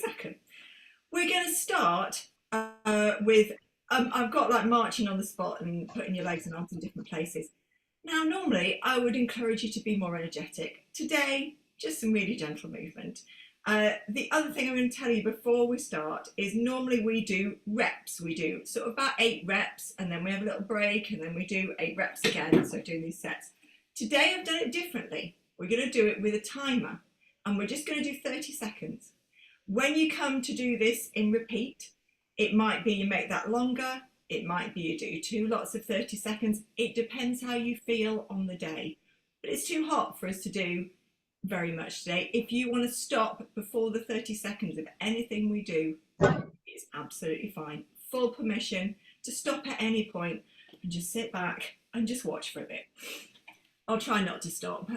second. We're going to start with, I've got like marching on the spot and putting your legs and arms in different places. Now, normally I would encourage you to be more energetic. Today, just some really gentle movement. The other thing I'm going to tell you before we start is normally we do reps. We do sort of about 8 reps and then we have a little break and then we do 8 reps again. So doing these sets. Today I've done it differently. We're going to do it with a timer and we're just going to do 30 seconds. When you come to do this in repeat, it might be you make that longer. It might be you do 2 lots of 30 seconds. It depends how you feel on the day. But it's too hot for us to do very much today. If you want to stop before the 30 seconds of anything we do, it's absolutely fine. Full permission to stop at any point and just sit back and just watch for a bit. I'll try not to stop.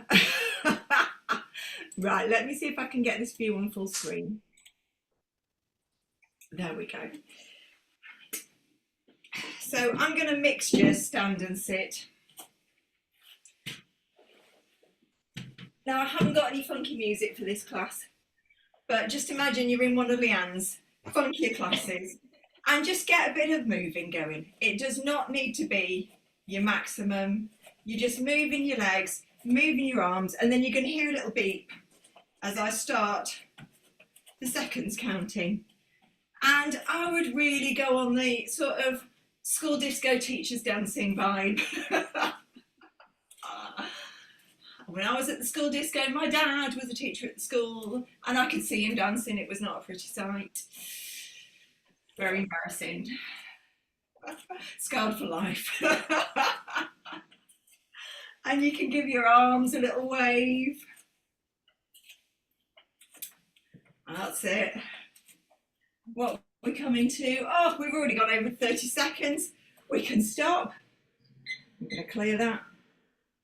Right, let me see if I can get this view on full screen. There we go. So I'm going to mixture stand and sit. Now I haven't got any funky music for this class, but just imagine you're in one of Leanne's funkier classes and just get a bit of moving going. It does not need to be your maximum. You're just moving your legs, moving your arms, and then you're going to hear a little beep as I start the seconds counting. And I would really go on the sort of school disco teachers dancing vibe. When I was at the school disco, my dad was a teacher at the school and I could see him dancing. It was not a pretty sight. Very embarrassing. Scarred for life. And you can give your arms a little wave. That's it. What we're coming to, oh, we've already gone over 30 seconds. We can stop. I'm going to clear that.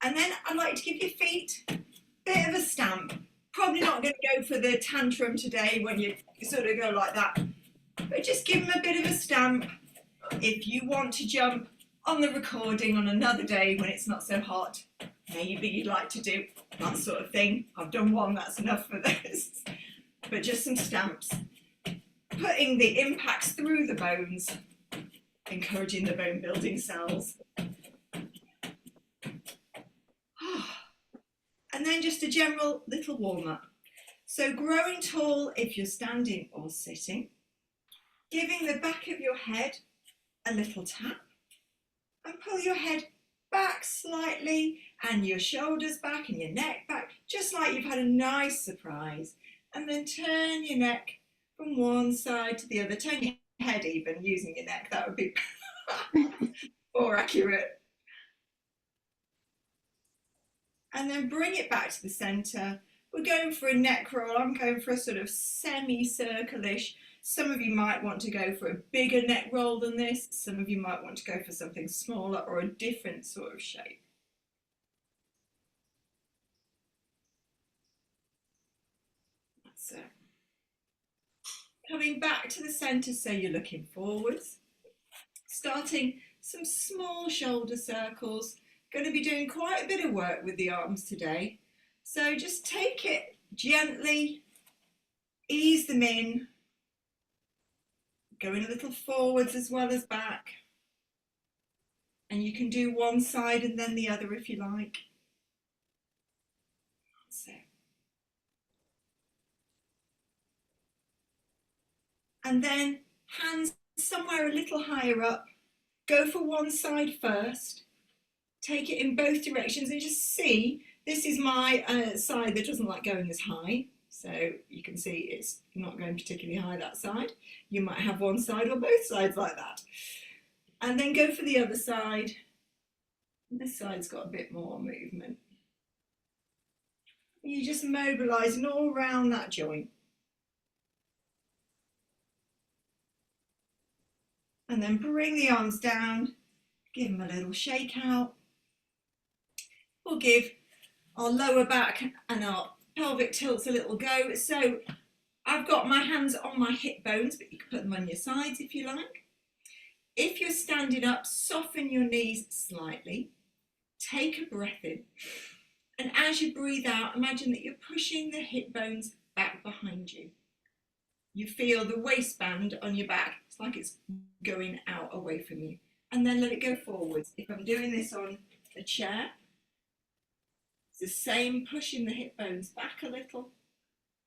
And then I'd like to give your feet a bit of a stamp. Probably not going to go for the tantrum today when you sort of go like that, but just give them a bit of a stamp. If you want to jump on the recording on another day when it's not so hot, maybe you'd like to do that sort of thing. I've done one, that's enough for this. But just some stamps. Putting the impacts through the bones, encouraging the bone building cells. And then just a general little warm up. So growing tall if you're standing or sitting, giving the back of your head a little tap and pull your head back slightly and your shoulders back and your neck back, just like you've had a nice surprise. And then turn your neck from one side to the other. Turn your head even using your neck, that would be more accurate. And then bring it back to the centre. We're going for a neck roll. I'm going for a sort of semi-circle-ish. Some of you might want to go for a bigger neck roll than this. Some of you might want to go for something smaller or a different sort of shape. That's it. Coming back to the centre so you're looking forwards. Starting some small shoulder circles. Going to be doing quite a bit of work with the arms today. So just take it gently, ease them in, going a little forwards as well as back. And you can do one side and then the other if you like. That's it. And then hands somewhere a little higher up. Go for one side first. Take it in both directions and just see, this is my side that doesn't like going as high. So you can see it's not going particularly high, that side. You might have one side or both sides like that. And then go for the other side. This side's got a bit more movement. You're just mobilising all around that joint. And then bring the arms down, give them a little shake out. We'll give our lower back and our pelvic tilts a little go. So I've got my hands on my hip bones, but you can put them on your sides if you like. If you're standing up, soften your knees slightly. Take a breath in. And as you breathe out, imagine that you're pushing the hip bones back behind you. you feel the waistband on your back. It's like it's going out away from you. And then let it go forwards. If I'm doing this on a chair, it's the same, pushing the hip bones back a little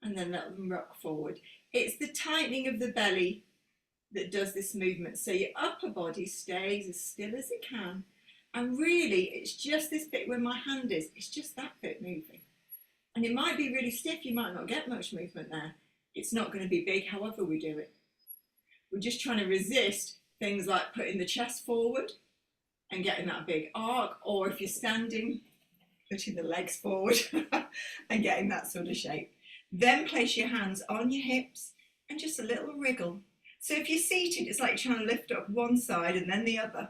and then let them rock forward. It's the tightening of the belly that does this movement. So your upper body stays as still as it can. And really, it's just this bit where my hand is, it's just that bit moving. And it might be really stiff, you might not get much movement there. It's not going to be big however we do it. We're just trying to resist things like putting the chest forward and getting that big arc, or if you're standing, putting the legs forward and getting that sort of shape. Then place your hands on your hips and just a little wriggle. So if you're seated, it's like trying to lift up one side and then the other.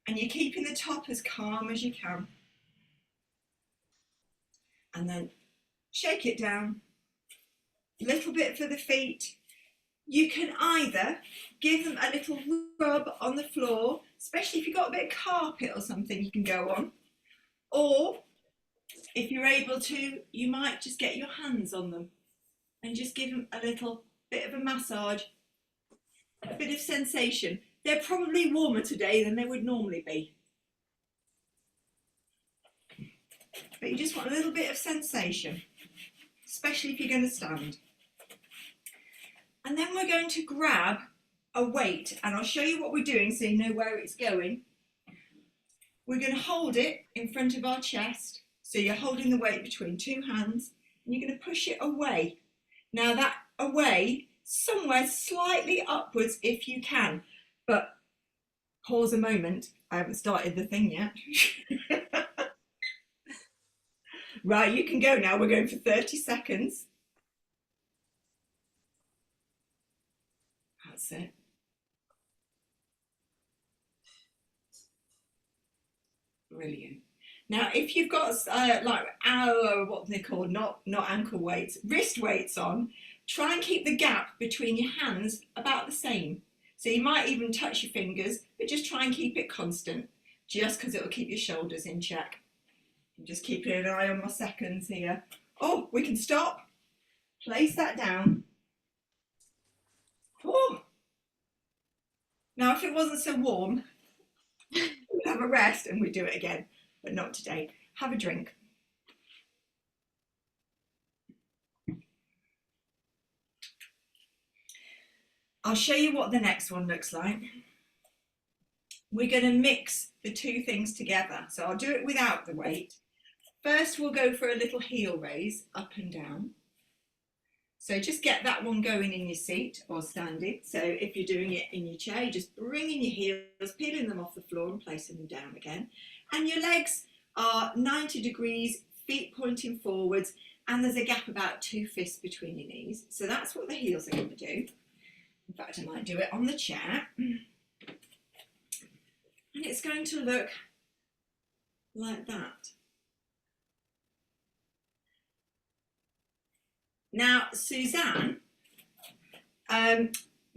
And you're keeping the top as calm as you can. And then shake it down. Little bit for the feet. You can either give them a little rub on the floor, especially if you've got a bit of carpet or something you can go on. Or if you're able to, you might just get your hands on them and just give them a little bit of a massage, a bit of sensation. They're probably warmer today than they would normally be. But you just want a little bit of sensation, especially if you're going to stand. And then we're going to grab a weight, and I'll show you what we're doing so you know where it's going. We're going to hold it in front of our chest. So you're holding the weight between two hands and you're going to push it away. Now that away, somewhere slightly upwards if you can, but pause a moment. I haven't started the thing yet. Right, you can go now. We're going for 30 seconds. That's it. Brilliant. Now, if you've got what they're called, not ankle weights, wrist weights on, try and keep the gap between your hands about the same. So you might even touch your fingers, but just try and keep it constant, just because it'll keep your shoulders in check. I'm just keeping an eye on my seconds here. Oh, we can stop. Place that down. Oh. Now, if it wasn't so warm, we'd have a rest and we'd do it again, but not today. Have a drink. I'll show you what the next one looks like. We're going to mix the two things together. So I'll do it without the weight. First, we'll go for a little heel raise up and down. So just get that one going in your seat or standing. So if you're doing it in your chair, you're just bringing your heels, peeling them off the floor and placing them down again. And your legs are 90 degrees, feet pointing forwards, and there's a gap about 2 fists between your knees. So that's what the heels are going to do. In fact, I might do it on the chair. And it's going to look like that. Now, Suzanne, do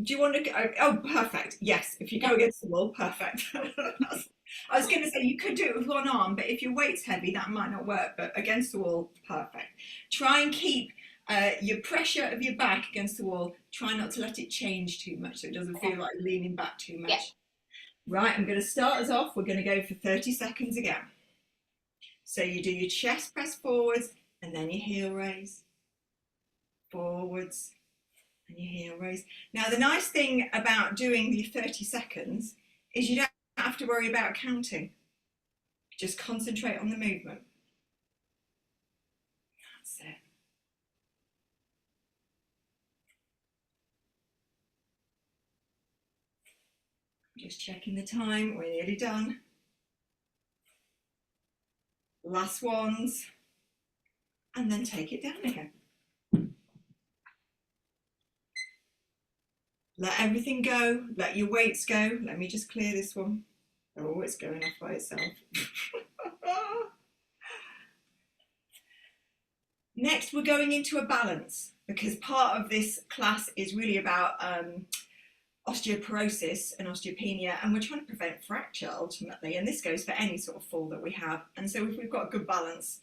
you want to go? Oh, perfect. Yes, if you go against the wall, perfect. I was going to say you could do it with one arm, but if your weight's heavy, that might not work. But against the wall, perfect. Try and keep your pressure of your back against the wall. Try not to let it change too much so it doesn't feel like you're leaning back too much. Yeah. Right, I'm going to start us off. We're going to go for 30 seconds again. So you do your chest press forwards and then your heel raise. Forwards and your heel raise. Now the nice thing about doing the 30 seconds is you don't have to worry about counting. Just concentrate on the movement. That's it. Just checking the time, we're nearly done. Last ones, and then take it down again. Let everything go, let your weights go. Let me just clear this one. Oh, it's going off by itself. Next, we're going into a balance because part of this class is really about osteoporosis and osteopenia, and we're trying to prevent fracture ultimately, and this goes for any sort of fall that we have. And so if we've got good balance,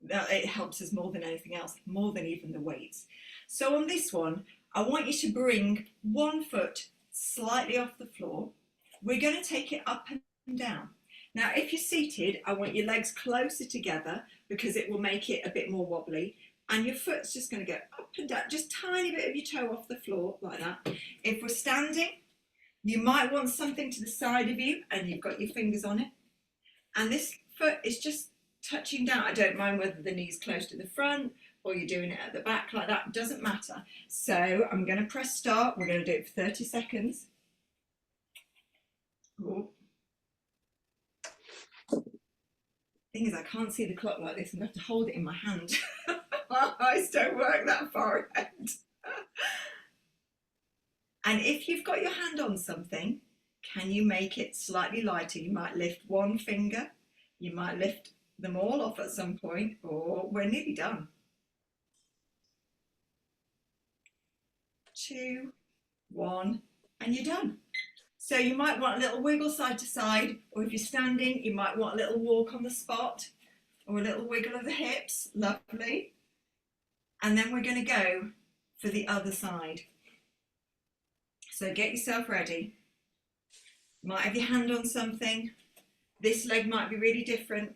it helps us more than anything else, more than even the weights. So on this one, I want you to bring one foot slightly off the floor. We're going to take it up and down. Now, if you're seated, I want your legs closer together because it will make it a bit more wobbly. And your foot's just going to go up and down, just tiny bit of your toe off the floor like that. If we're standing, you might want something to the side of you and you've got your fingers on it. And this foot is just touching down. I don't mind whether the knee's close to the front or you're doing it at the back like that, it doesn't matter. So I'm going to press start. We're going to do it for 30 seconds. Ooh. Thing is, I can't see the clock like this. I'm going to have to hold it in my hand. My eyes don't work that far ahead. And if you've got your hand on something, can you make it slightly lighter? You might lift one finger. You might lift them all off at some point, or we're nearly done. 2, 1, and you're done. So you might want a little wiggle side to side, or if you're standing, you might want a little walk on the spot, or a little wiggle of the hips. Lovely. And then we're going to go for the other side. So get yourself ready. You might have your hand on something. This leg might be really different.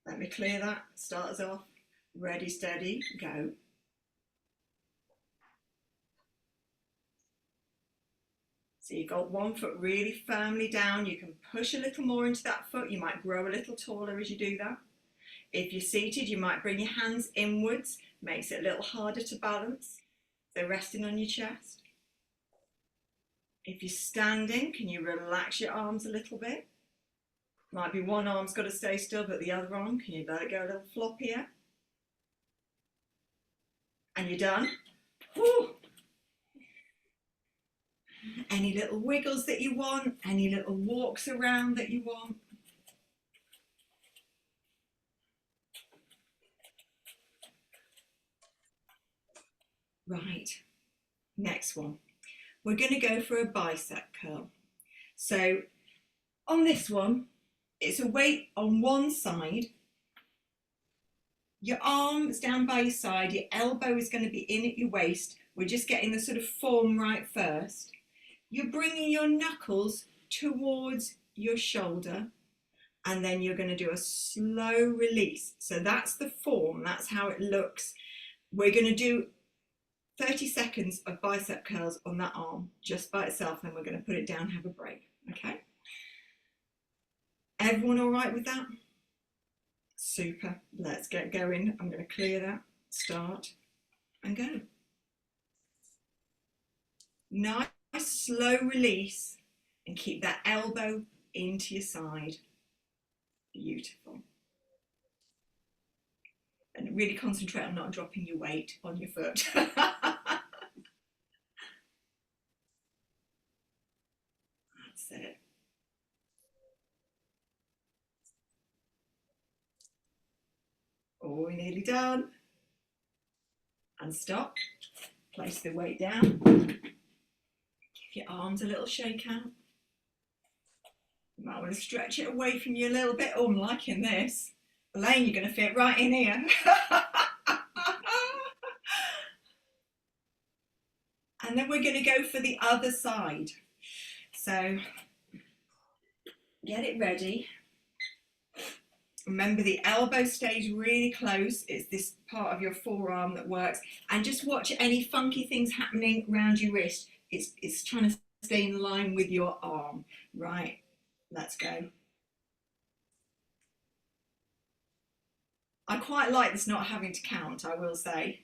Let me clear that. Start us off. Ready, steady, go. So you've got one foot really firmly down. You can push a little more into that foot. You might grow a little taller as you do that. If you're seated, you might bring your hands inwards. Makes it a little harder to balance. So resting on your chest. If you're standing, can you relax your arms a little bit? Might be one arm's got to stay still, but the other arm, can you let it go a little floppier? And you're done. Woo. Any little wiggles that you want, any little walks around that you want. Right, next one. We're going to go for a bicep curl. So on this one, it's a weight on one side. Your arm's down by your side, your elbow is going to be in at your waist. We're just getting the sort of form right first. You're bringing your knuckles towards your shoulder, and then you're going to do a slow release. So that's the form, that's how it looks. We're going to do 30 seconds of bicep curls on that arm just by itself, then we're going to put it down, have a break. Okay? Everyone all right with that? Super. Let's get going. I'm going to clear that, start, and go. Nice slow release, and keep that elbow into your side. Beautiful. And really concentrate on not dropping your weight on your foot. That's it. Oh, we're nearly done. And stop. Place the weight down. Give your arms a little shake out. You might want to stretch it away from you a little bit. Oh, I'm liking this. Elaine, you're going to fit right in here. And then we're going to go for the other side. So get it ready. Remember, the elbow stays really close. It's this part of your forearm that works. And just watch any funky things happening around your wrist. It's trying to stay in line with your arm. Right, let's go. I quite like this not having to count, I will say.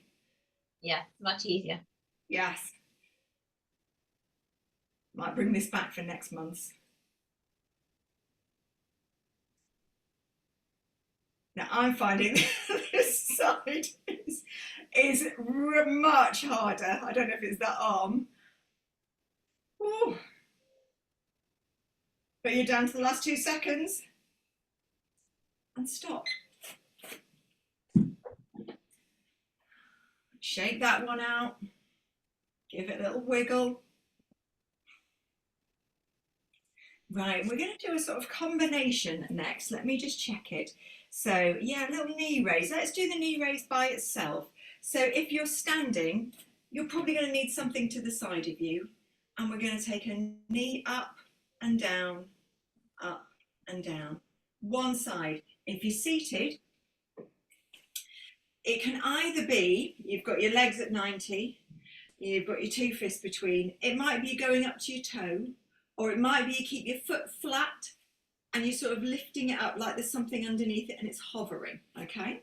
Yeah, much easier. Yes. Might bring this back for next month. Now I'm finding this side is much harder. I don't know if it's that arm. Ooh. But you're down to the last 2 seconds. And stop. Shake that one out. Give it a little wiggle. Right, we're going to do a sort of combination next. Let me just check it. So, yeah, a little knee raise. Let's do the knee raise by itself. So if you're standing, you're probably going to need something to the side of you, and we're going to take a knee up and down, up and down. One side. If you're seated, it can either be you've got your legs at 90, you've got your two fists between. It might be going up to your toe, or it might be you keep your foot flat and you're sort of lifting it up like there's something underneath it and it's hovering, okay?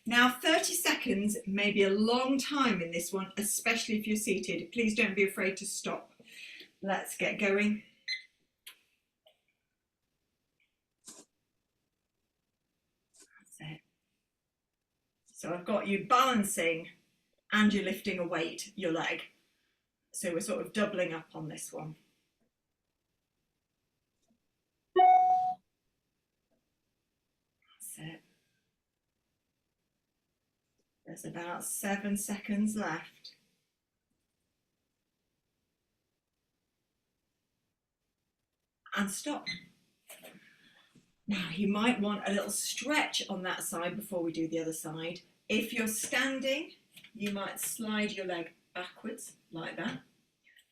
Now 30 seconds may be a long time in this one, especially if you're seated. Please don't be afraid to stop. Let's get going. That's it. So I've got you balancing and you're lifting a weight, your leg. So we're sort of doubling up on this one. That's it. There's about 7 seconds left. And stop. Now you might want a little stretch on that side before we do the other side. If you're standing, you might slide your leg backwards like that.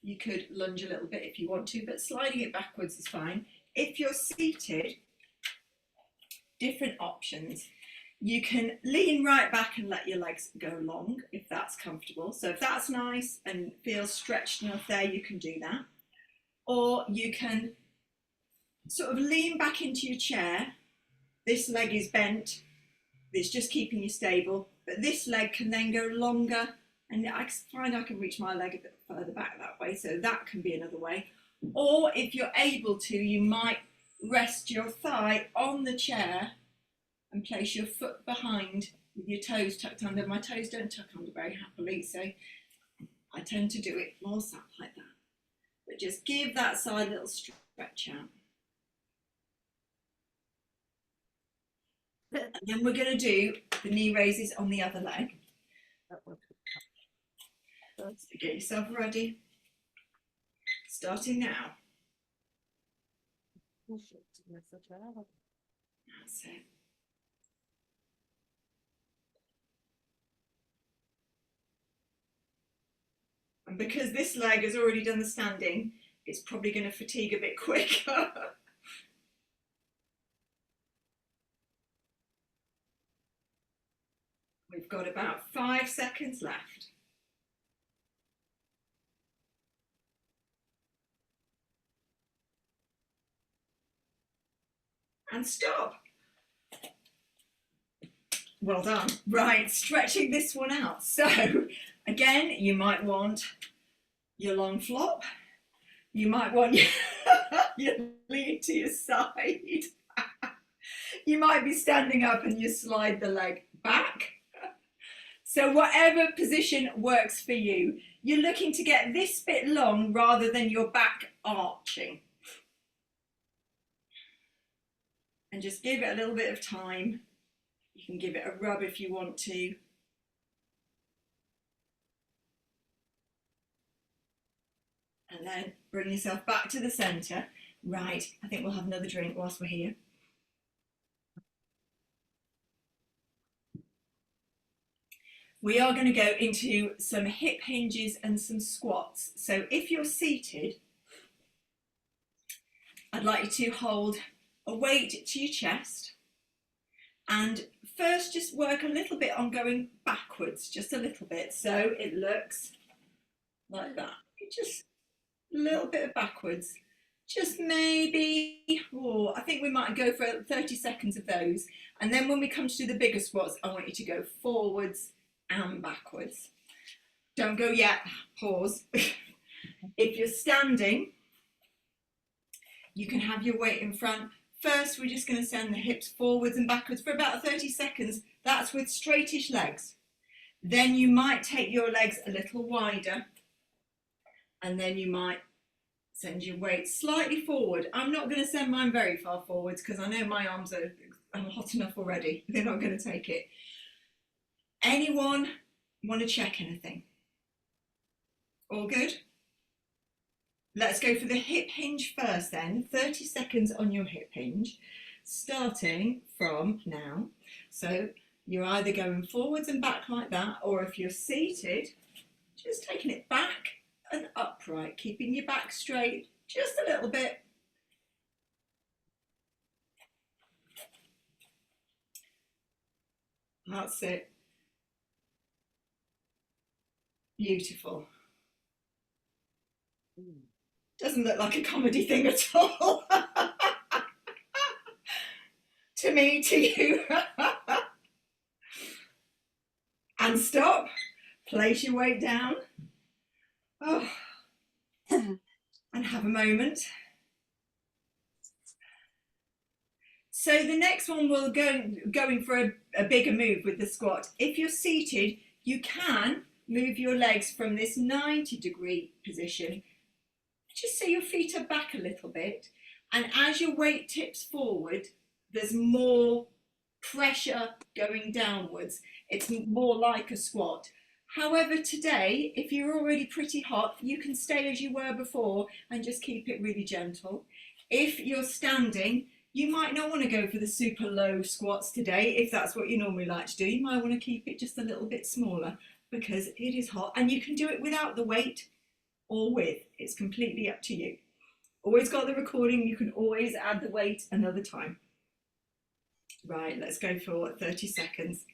You could lunge a little bit if you want to, but sliding it backwards is fine. If you're seated, different options. You can lean right back and let your legs go long if that's comfortable. So if that's nice and feels stretched enough there, you can do that. Or you can sort of lean back into your chair. This leg is bent. It's just keeping you stable. But this leg can then go longer. And I find I can reach my leg a bit further back that way. So that can be another way. Or if you're able to, you might rest your thigh on the chair and place your foot behind with your toes tucked under. My toes don't tuck under very happily, so I tend to do it more sat like that. But just give that side a little stretch out. And then we're going to do the knee raises on the other leg. So get yourself ready. Starting now. That's it. And because this leg has already done the standing, it's probably going to fatigue a bit quicker. We've got about 5 seconds left. And stop. Well done. Right, stretching this one out. So again, you might want your long flop. You might want your lean to your side. You might be standing up and you slide the leg back. So whatever position works for you. You're looking to get this bit long rather than your back arching. And just give it a little bit of time. You can give it a rub if you want to. And then bring yourself back to the centre. Right, I think we'll have another drink whilst we're here. We are going to go into some hip hinges and some squats. So if you're seated, I'd like you to hold a weight to your chest and first just work a little bit on going backwards, just a little bit. So it looks like that. Just a little bit of backwards. Just maybe, I think we might go for 30 seconds of those. And then when we come to do the bigger squats, I want you to go forwards and backwards. Don't go yet, pause. If you're standing, you can have your weight in front. First, we're just going to send the hips forwards and backwards for about 30 seconds. That's with straightish legs. Then you might take your legs a little wider and then you might send your weight slightly forward. I'm not going to send mine very far forwards because I know my arms are hot enough already. They're not going to take it. Anyone want to check anything? All good? Let's go for the hip hinge first then. 30 seconds on your hip hinge, starting from now. So you're either going forwards and back like that, or if you're seated, just taking it back and upright, keeping your back straight just a little bit. That's it. Beautiful. Doesn't look like a comedy thing at all. To me, to you. And stop. Place your weight down. Oh. And have a moment. So the next one will going for a bigger move with the squat. If you're seated, you can move your legs from this 90-degree position, just so your feet are back a little bit. And as your weight tips forward, there's more pressure going downwards. It's more like a squat. However, today, if you're already pretty hot, you can stay as you were before and just keep it really gentle. If you're standing, you might not want to go for the super low squats today. If that's what you normally like to do, you might want to keep it just a little bit smaller because it is hot, and you can do it without the weight or with. It's completely up to you. Always got the recording. You can always add the weight another time. Right, let's go for 30 seconds.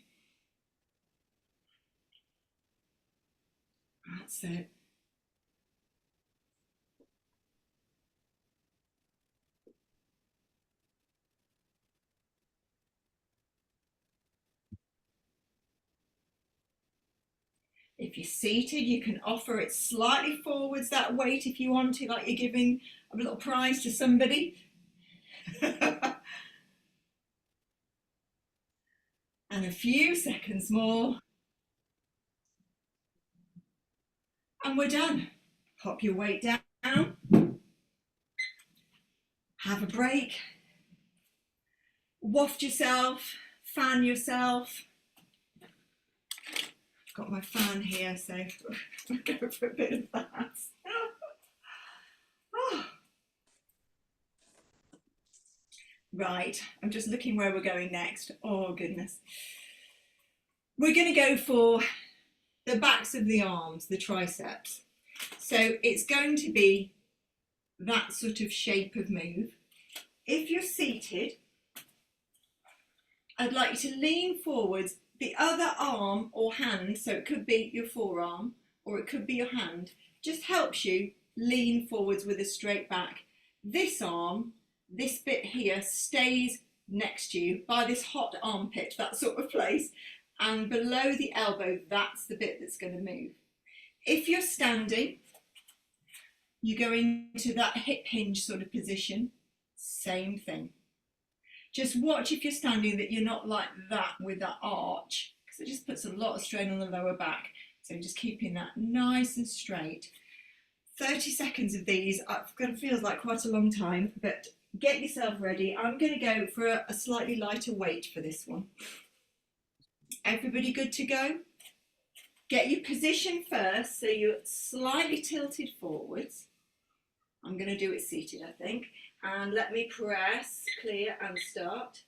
That's it. If you're seated, you can offer it slightly forwards, that weight, if you want to, like you're giving a little prize to somebody. And a few seconds more. And we're done. Pop your weight down. Have a break. Waft yourself. Fan yourself. I've got my fan here, so we'll go for a bit of that. Oh. Right, I'm just looking where we're going next. Oh, goodness. We're going to go for the backs of the arms, the triceps. So it's going to be that sort of shape of move. If you're seated, I'd like you to lean forwards. The other arm or hand, so it could be your forearm or it could be your hand, just helps you lean forwards with a straight back. This arm, this bit here, stays next to you by this hot armpit, that sort of place. And below the elbow, that's the bit that's going to move. If you're standing, you go into that hip hinge sort of position, same thing. Just watch if you're standing that you're not like that with that arch, because it just puts a lot of strain on the lower back. So just keeping that nice and straight. 30 seconds of these, it feels like quite a long time, but get yourself ready. I'm going to go for a slightly lighter weight for this one. Everybody good to go? Get your position first, so you're slightly tilted forwards. I'm going to do it seated, I think. And let me press, clear and start.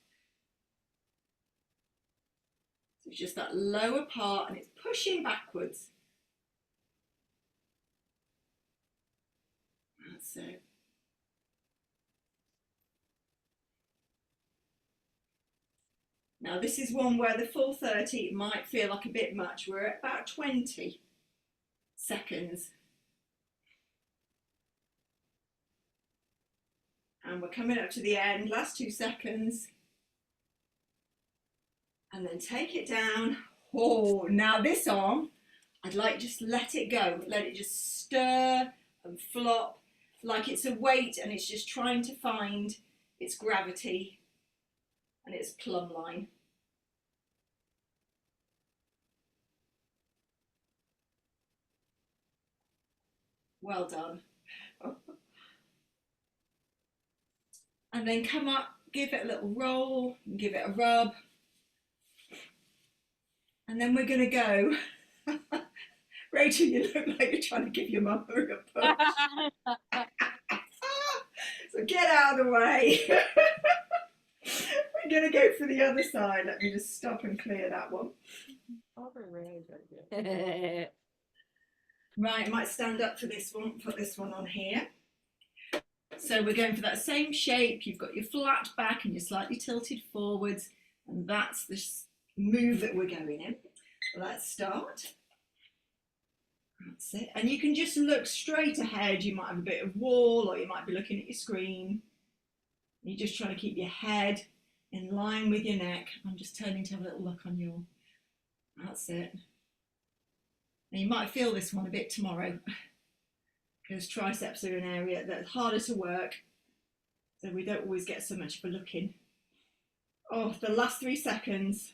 So it's just that lower part and it's pushing backwards. That's it. Now this is one where the full 30 might feel like a bit much. We're at about 20 seconds. And we're coming up to the end, last 2 seconds. And then take it down. Oh, now this arm, I'd like just let it go. Let it just stir and flop like it's a weight and it's just trying to find its gravity and its plumb line. Well done. And then come up, give it a little roll, and give it a rub. And then we're going to go. Rachel, you look like you're trying to give your mother a push. So get out of the way. We're going to go for the other side. Let me just stop and clear that one. Right, might stand up for this one, put this one on here. So we're going for that same shape. You've got your flat back and you're slightly tilted forwards, and that's the move that we're going in. Let's start. That's it. And you can just look straight ahead. You might have a bit of wall, or you might be looking at your screen. You're just trying to keep your head in line with your neck. I'm just turning to have a little look on your. That's it. And you might feel this one a bit tomorrow, because triceps are an area that's harder to work, so we don't always get so much for looking. Oh, the last 3 seconds.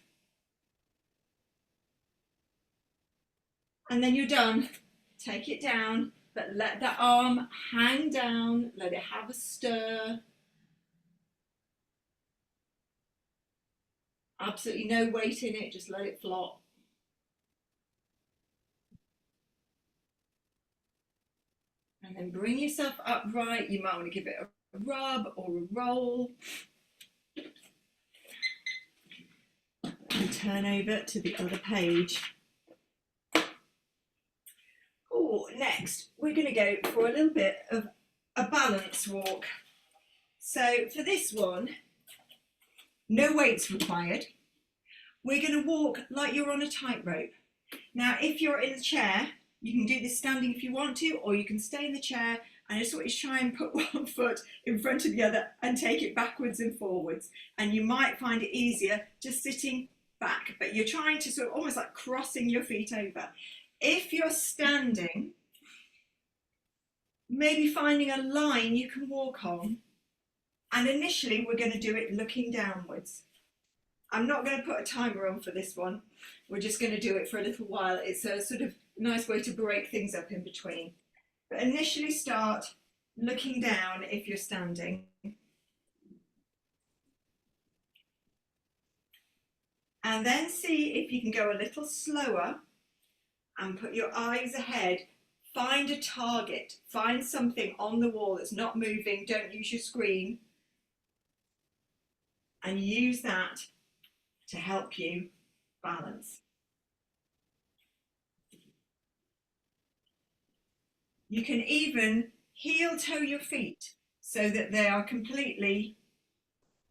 And then you're done. Take it down, but let that arm hang down, let it have a stir. Absolutely no weight in it, just let it flop. And then bring yourself upright. You might want to give it a rub or a roll. And turn over to the other page. Oh, next we're going to go for a little bit of a balance walk. So for this one, no weights required. We're going to walk like you're on a tightrope. Now, if you're in a chair, you can do this standing if you want to, or you can stay in the chair and just sort of try and put one foot in front of the other and take it backwards and forwards. And you might find it easier just sitting back, but you're trying to sort of almost like crossing your feet over. If you're standing, maybe finding a line you can walk on. And initially, we're going to do it looking downwards. I'm not going to put a timer on for this one. We're just going to do it for a little while. It's a sort of nice way to break things up in between. But initially start looking down if you're standing. And then see if you can go a little slower and put your eyes ahead. Find a target. Find something on the wall that's not moving. Don't use your screen. And use that to help you balance. You can even heel toe your feet so that they are completely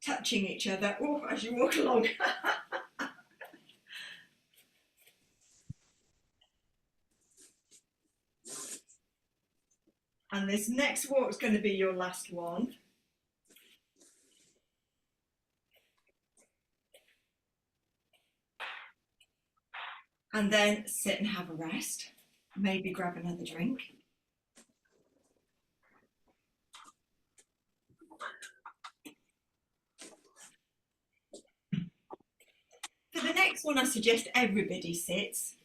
touching each other as you walk along. And this next walk is going to be your last one. And then sit and have a rest. Maybe grab another drink. For the next one, I suggest everybody sits.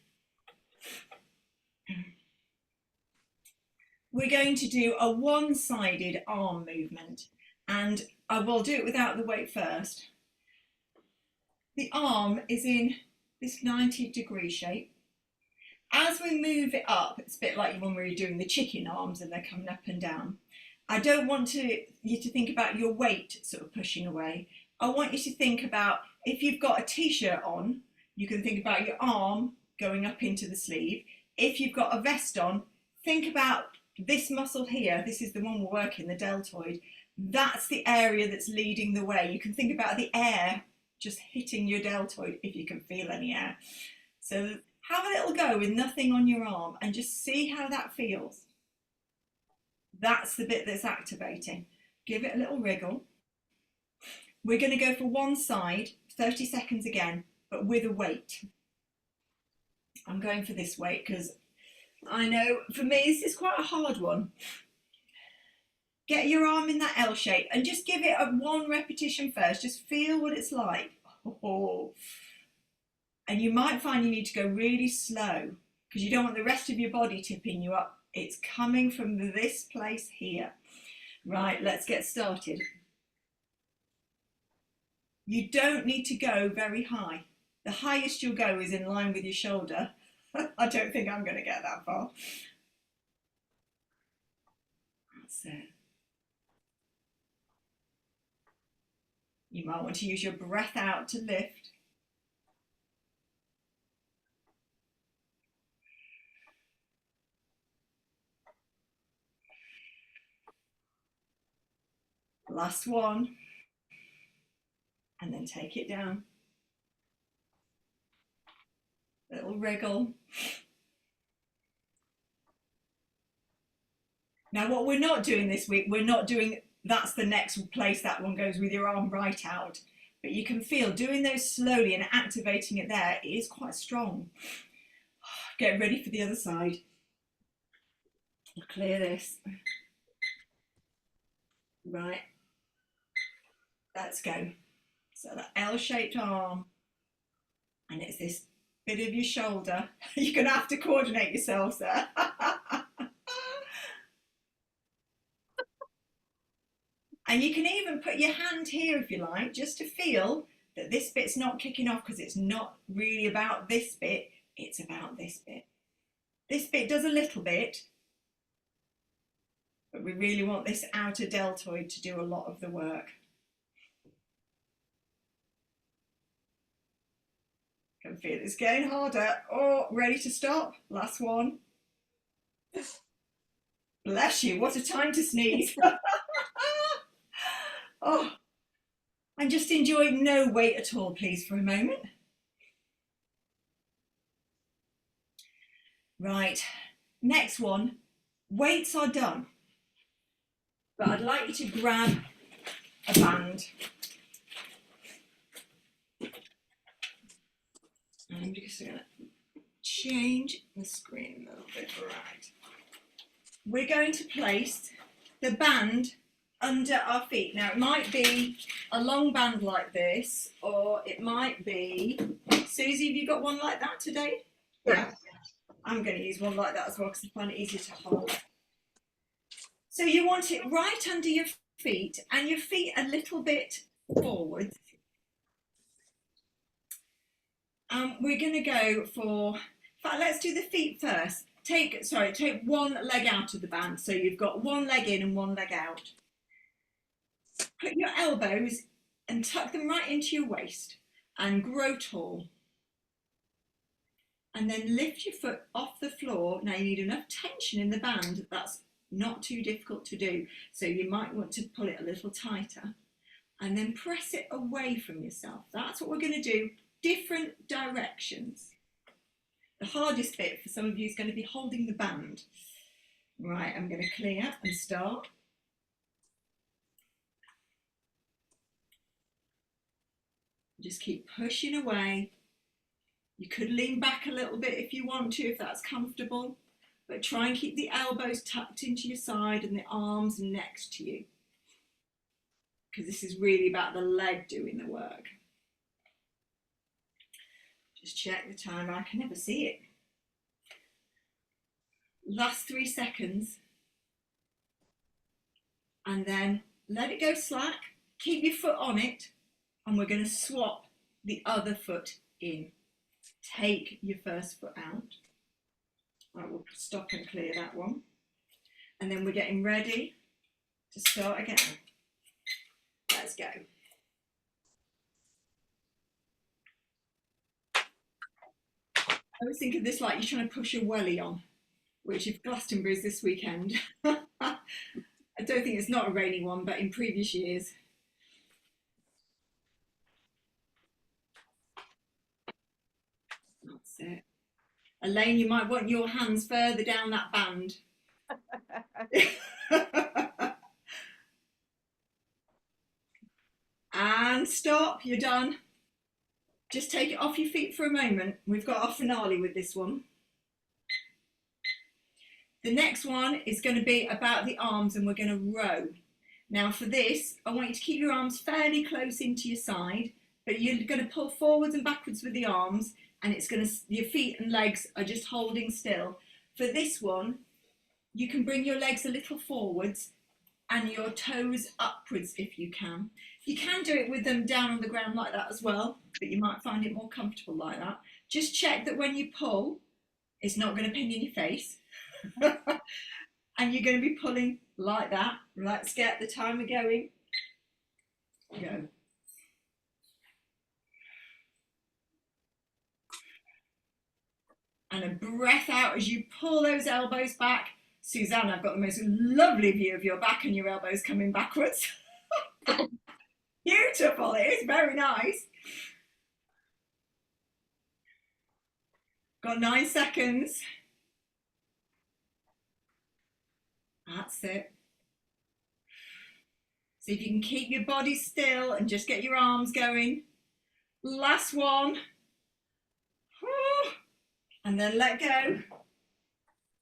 We're going to do a one-sided arm movement, and I will do it without the weight first. The arm is in this 90-degree shape. As we move it up, it's a bit like when we were doing the chicken arms and they're coming up and down. I don't want you to think about your weight sort of pushing away. I want you to think about, if you've got a t-shirt on, you can think about your arm going up into the sleeve. If you've got a vest on, think about this muscle here. This is the one we're working, the deltoid. That's the area that's leading the way. You can think about the air just hitting your deltoid if you can feel any air. So have a little go with nothing on your arm and just see how that feels. That's the bit that's activating. Give it a little wriggle. We're going to go for one side, 30 seconds again, but with a weight. I'm going for this weight because I know for me this is quite a hard one. Get your arm in that L shape and just give it a one repetition first. Just feel what it's like. Oh. And you might find you need to go really slow because you don't want the rest of your body tipping you up. It's coming from this place here. Right, let's get started. You don't need to go very high. The highest you'll go is in line with your shoulder. I don't think I'm going to get that far. That's it. You might want to use your breath out to lift. Last one. And then take it down. Little wriggle. Now what we're not doing this week, we're not doing, that's the next place that one goes with your arm right out. But you can feel doing those slowly and activating it there, it is quite strong. Get ready for the other side. Clear this. Right. Let's go. So that L-shaped arm. And it's this bit of your shoulder. You're going to have to coordinate yourselves there. And you can even put your hand here if you like, just to feel that this bit's not kicking off, because it's not really about this bit, it's about this bit. This bit does a little bit, but we really want this outer deltoid to do a lot of the work. Can feel it's getting harder. Oh, ready to stop? Last one. Bless you, what a time to sneeze. Oh, and just enjoy no weight at all, please, for a moment. Right, next one, weights are done. But I'd like you to grab a band. I'm just going to change the screen a little bit. Right. We're going to place the band under our feet. Now it might be a long band like this, or it might be, Susie, have you got one like that today? Yeah. I'm going to use one like that as well, because I find it easier to hold. So you want it right under your feet, and your feet a little bit forward. We're going to go for, in fact, let's do the feet first. Take one leg out of the band. So you've got one leg in and one leg out. Put your elbows and tuck them right into your waist and grow tall. And then lift your foot off the floor. Now you need enough tension in the band. That's not too difficult to do. So you might want to pull it a little tighter. And then press it away from yourself. That's what we're going to do. Different directions. The hardest bit for some of you is going to be holding the band. Right, I'm going to clear and start. Just keep pushing away. You could lean back a little bit if you want to, if that's comfortable, but try and keep the elbows tucked into your side and the arms next to you, because this is really about the leg doing the work. Just check the timer. I can never see it. Last 3 seconds. And then let it go slack. Keep your foot on it. And we're going to swap the other foot in. Take your first foot out. I will stop and clear that one. And then we're getting ready to start again. Let's go. I always think of this like you're trying to push a welly on, which if Glastonbury's this weekend, I don't think it's not a rainy one, but in previous years. That's it. Elaine, you might want your hands further down that band. And stop, you're done. Just take it off your feet for a moment. We've got our finale with this one. The next one is going to be about the arms, and we're going to row. Now for this, I want you to keep your arms fairly close into your side, but you're going to pull forwards and backwards with the arms, and it's going to, your feet and legs are just holding still. For this one, you can bring your legs a little forwards and your toes upwards if you can. You can do it with them down on the ground like that as well, but you might find it more comfortable like that. Just check that when you pull, it's not going to ping in your face. And you're going to be pulling like that. Let's get the timer going. Go. And a breath out as you pull those elbows back. Suzanne, I've got the most lovely view of your back and your elbows coming backwards. Beautiful, it is very nice. Got 9 seconds. That's it. See if you can keep your body still and just get your arms going. Last one. And then let go.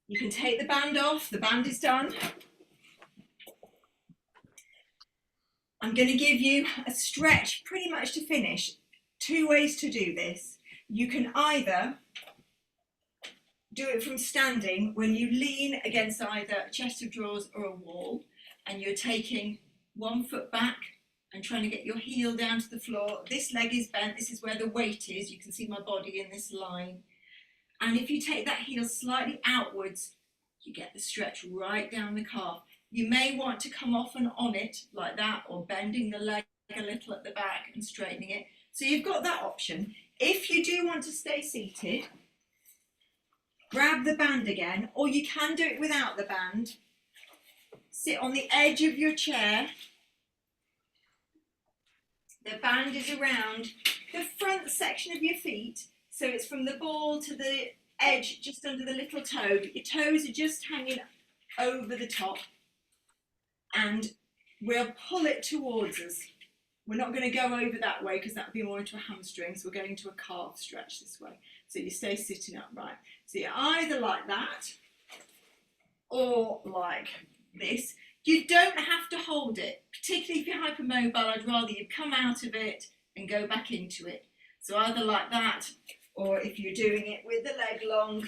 You can take the band off. The band is done. I'm going to give you a stretch pretty much to finish. 2 ways to do this. You can either do it from standing when you lean against either a chest of drawers or a wall and you're taking 1 foot back and trying to get your heel down to the floor. This leg is bent. This is where the weight is. You can see my body in this line. And if you take that heel slightly outwards, you get the stretch right down the calf. You may want to come off and on it like that, or bending the leg a little at the back and straightening it. So you've got that option. If you do want to stay seated, grab the band again, or you can do it without the band. Sit on the edge of your chair. The band is around the front section of your feet, so it's from the ball to the edge just under the little toe. Your toes are just hanging over the top, and we'll pull it towards us. We're not going to go over that way because that would be more into a hamstring, so we're going to a calf stretch this way. So you stay sitting upright. So you're either like that or like this. You don't have to hold it, particularly if you're hypermobile. I'd rather you come out of it and go back into it. So either like that, or if you're doing it with the leg long,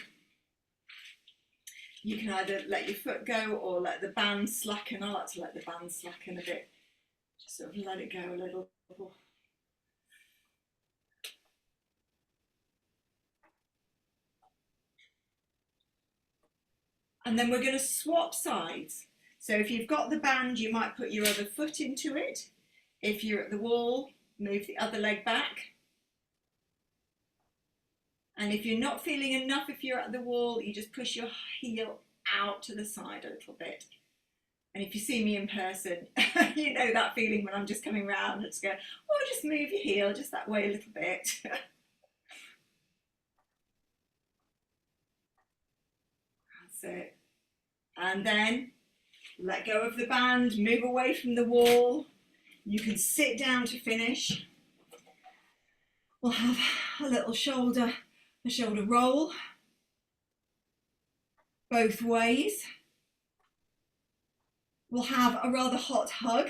you can either let your foot go or let the band slacken. I like to let the band slacken a bit. Just sort of let it go a little. And then we're going to swap sides. So if you've got the band, you might put your other foot into it. If you're at the wall, move the other leg back. And if you're not feeling enough, if you're at the wall, you just push your heel out to the side a little bit. And if you see me in person, you know that feeling when I'm just coming round and just go, oh, just move your heel just that way a little bit. That's it. And then let go of the band, move away from the wall. You can sit down to finish. We'll have a little shoulder roll both ways. We'll have a rather hot hug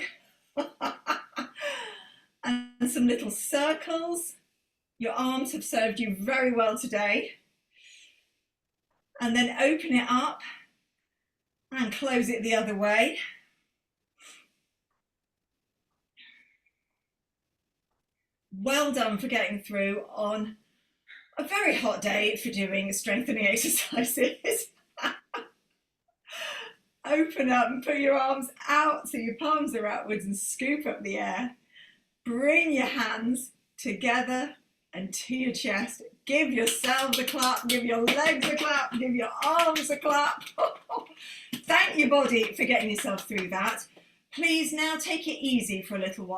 and some little circles. Your arms have served you very well today. And then open it up and close it the other way. Well done for getting through on a very hot day for doing strengthening exercises. Open up and put your arms out so your palms are outwards and scoop up the air. Bring your hands together and to your chest. Give yourselves a clap, give your legs a clap, give your arms a clap. Thank your body for getting yourself through that. Please now take it easy for a little while.